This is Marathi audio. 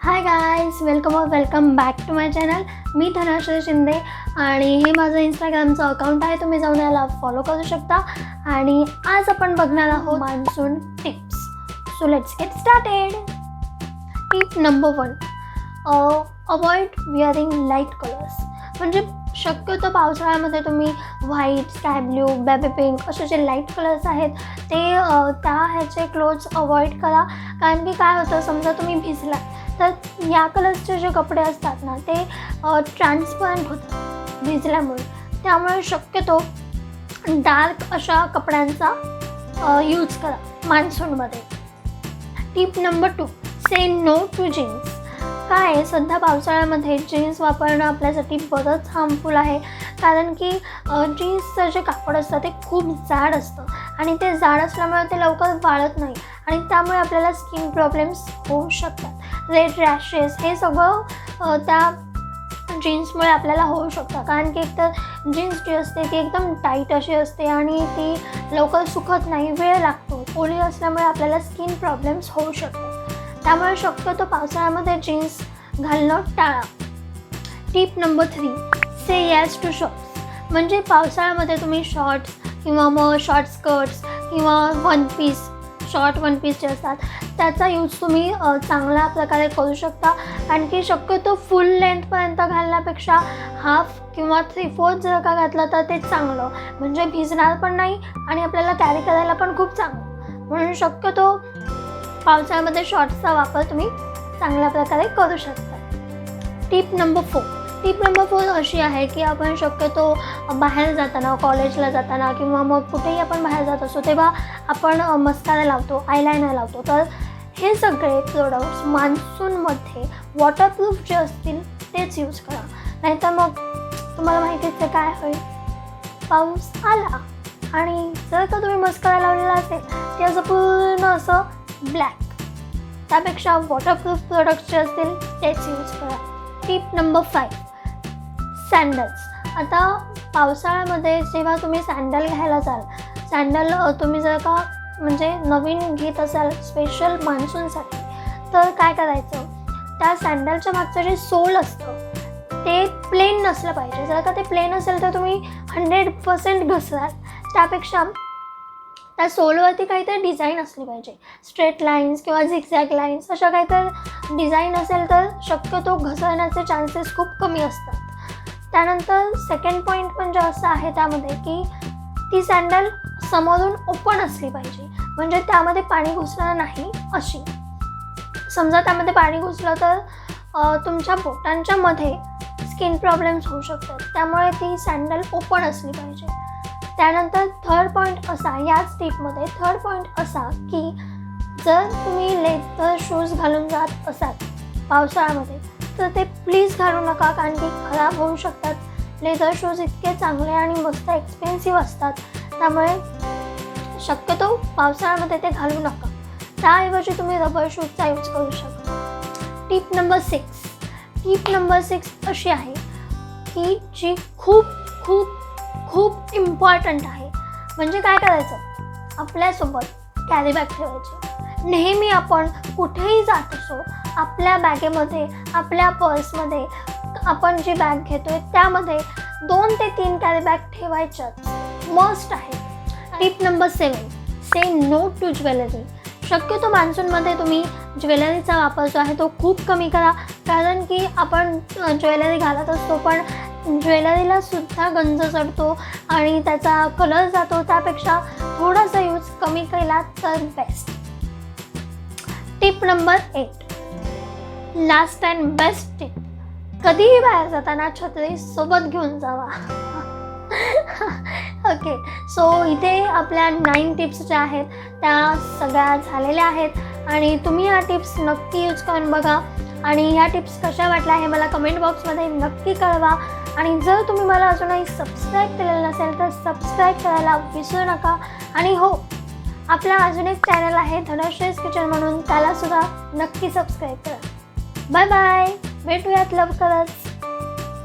High guys, welcome back to my channel. मी धनश्री शिंदे आणि हे माझं इंस्टाग्रामचं अकाउंट आहे. तुम्ही जाऊन याला फॉलो करू शकता. आणि आज आपण बघणार आहोत monsoon tips. So let's get started. Tip number 1, avoid wearing light colours. म्हणजे शक्यतो पावसाळ्यामध्ये तुम्ही white, sky blue, baby pink असे जे लाईट कलर्स आहेत ते त्या ह्याचे क्लोथ्स अवॉइड करा. कारण की काय होतं, समजा तुम्ही भिजला तर या कलर्सचे जे कपडे असतात ना ते ट्रान्सपरंट होतात भिजल्यामुळे. त्यामुळे शक्यतो डार्क अशा कपड्यांचा यूज करा मान्सूनमध्ये. Tip number 2, say no to jeans. काय आहे, सध्या पावसाळ्यामध्ये जीन्स वापरणं आपल्यासाठी बरंच हार्मफुल आहे. कारण की जीन्सचं जे कापड असतं ते खूप जाड असतं आणि ते जाड असल्यामुळे ते लवकर वाळत नाही आणि त्यामुळे आपल्याला स्किन प्रॉब्लेम्स होऊ शकतात. रेड रॅशेस हे सगळं त्या जीन्समुळे आपल्याला होऊ शकतं. कारण की एकतर जीन्स जी असते ती एकदम टाईट अशी असते आणि ती लवकर सुकत नाही, वेळ लागतो. ओली असल्यामुळे आपल्याला स्किन प्रॉब्लेम्स होऊ शकतात. त्यामुळे शक्यतो पावसाळ्यामध्ये जीन्स घालणं टाळा. Tip number 3, say yes to shorts. म्हणजे पावसाळ्यामध्ये तुम्ही शॉर्ट्स किंवा मग शॉर्ट स्कर्ट्स किंवा one piece, short one piece जे असतात त्याचा यूज तुम्ही चांगल्या प्रकारे करू शकता. कारण की शक्यतो फुल लेंथपर्यंत घालण्यापेक्षा हाफ किंवा 3/4 जर का घातलं तर ते चांगलं. म्हणजे भिजणार पण नाही आणि आपल्याला कॅरी करायला पण खूप चांगलं. म्हणून शक्यतो पावसाळ्यामध्ये शॉर्ट्सचा वापर तुम्ही चांगल्या प्रकारे करू शकता. टिप नंबर 4 अशी आहे की आपण शक्यतो बाहेर जाताना, कॉलेजला जाताना किंवा मग कुठेही आपण बाहेर जात असतो तेव्हा आपण मस्कारा लावतो, आयलायनर लावतो. तर हे सगळे प्रोडक्ट्स मान्सूनमध्ये वॉटरप्रूफ जे असतील तेच यूज करा. नाहीतर मग तुम्हाला माहितीच आहे काय होईल, पाऊस आला आणि जर का तुम्ही मस्कारा लावलेला असेल ते असं पूर्ण असं ब्लॅक. त्यापेक्षा वॉटरप्रूफ प्रोडक्ट्स जे असतील तेच यूज करा. Tip number 5, sandals. आता पावसाळ्यामध्ये जेव्हा तुम्ही सँडल घ्यायला जाल, सँडल तुम्ही जर का म्हणजे नवीन घेत असाल स्पेशल मान्सूनसाठी, तर काय करायचं, त्या सँडलच्या मागचं जे सोल असतं ते प्लेन नसलं पाहिजे. जर का ते प्लेन असेल तर तुम्ही 100% घसराल. त्यापेक्षा त्या सोलवरती काहीतरी डिझाईन असली पाहिजे. स्ट्रेट लाईन्स किंवा झिगझॅग लाईन्स अशा काहीतरी डिझाईन असेल तर शक्यतो घसरण्याचे चान्सेस खूप कमी असतात. त्यानंतर सेकंड पॉईंट म्हणजे असं आहे त्यामध्ये की ती सँडल समोरून ओपन असली पाहिजे. म्हणजे त्यामध्ये पाणी घुसणार नाही अशी. समजा त्यामध्ये पाणी घुसलं तर तुमच्या बोटांच्या मध्ये स्किन प्रॉब्लेम्स होऊ शकतात. त्यामुळे ती सँडल ओपन असली पाहिजे. त्यानंतर थर्ड पॉईंट असा, याच टिपमध्ये थर्ड पॉईंट असा की जर तुम्ही लेदर शूज घालून जात असाल पावसाळ्यामध्ये तर ते प्लीज घालू नका. कारण की खराब होऊ शकतात. लेदर शूज इतके चांगले आणि मस्त एक्सपेन्सिव्ह असतात. त्यामुळे शक्यतो पावसाळ्यामध्ये ते घालू नका. त्याऐवजी तुम्ही रबर शूजचा यूज करू शकता. टिप नंबर 6 अशी आहे की जी खूप खूप खूप इम्पॉर्टंट आहे. म्हणजे काय करायचं, आपल्यासोबत कॅरी बॅग ठेवायची. नेहमी आपण कुठेही जात असो आपल्या बॅगेमध्ये, आपल्या पर्समध्ये आपण जी बॅग घेतोय त्यामध्ये 2 ते 3 कॅरी बॅग ठेवायच्याच मस्ट आहे. Tip number 7, say no to jewellery. शक्यतो मान्सूनमध्ये तुम्ही ज्वेलरीचा वापर जो आहे तो खूप कमी करा. कारण की आपण ज्वेलरी घालत असतो पण ज्वेलरीला सुद्धा गंज चढतो आणि त्याचा कलर जातो. त्यापेक्षा थोडासा यूज कमी केला तर best. Tip number 8, last and best tip, कधीही बाहेर जाताना छत्री सोबत घेऊन जावा. ओके, सो इथे आपल्या 9 टिप्स ज्या आहेत त्या सगळ्या झालेल्या आहेत आणि तुम्ही ह्या टिप्स नक्की यूज करून बघा. आणि ह्या टिप्स कशा वाटल्या हे मला कमेंट बॉक्समध्ये नक्की कळवा. आणि जर तुम्ही मला अजूनही सबस्क्राईब केलेलं नसेल तर सबस्क्राईब करायला विसरू नका. आणि हो, आपला अजून एक चॅनल आहे धनश्रीज किचन म्हणून, त्यालासुद्धा नक्की सबस्क्राईब करा. बाय बाय, भेटूयात लवकरच.